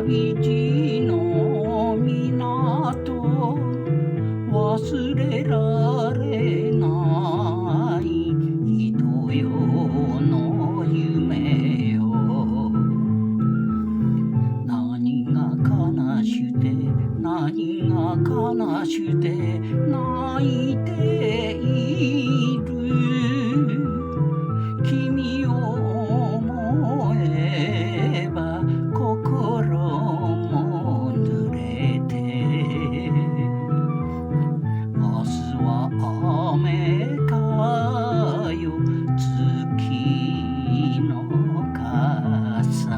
旅路の港忘れられない人よの夢よ何が悲しゅて何が悲しゅて泣いている君を思えば心も濡れて明日は雨かよ月の傘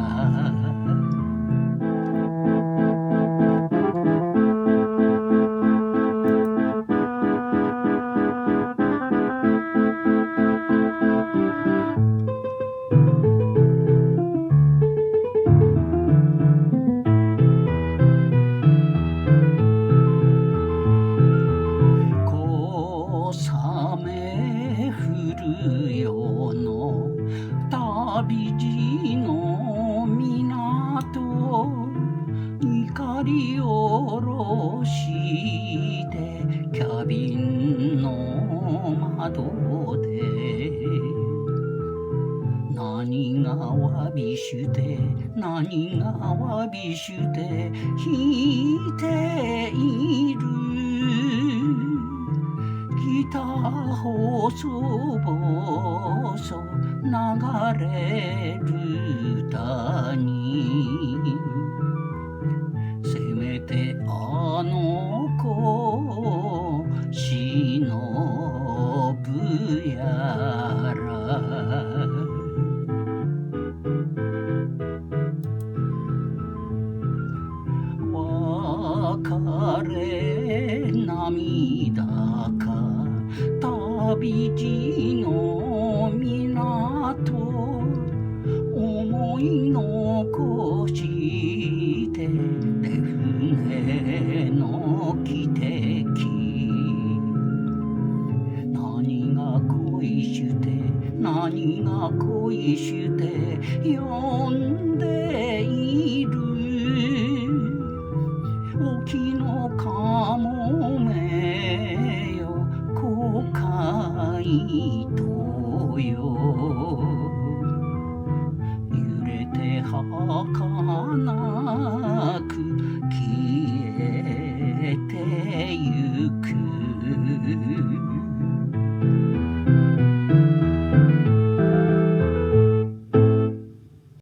旅路の港怒りおろしてキャビンの窓で何がわびしゅて何がわびしゅて弾いているギター細々流れる歌にせめてあの子忍ぶやら別れ涙か旅路の港思い残して出船の汽笛何が恋しゅて何が恋しゅて呼んでいる沖のかもめよ公会とよ揺れて儚く消えてゆ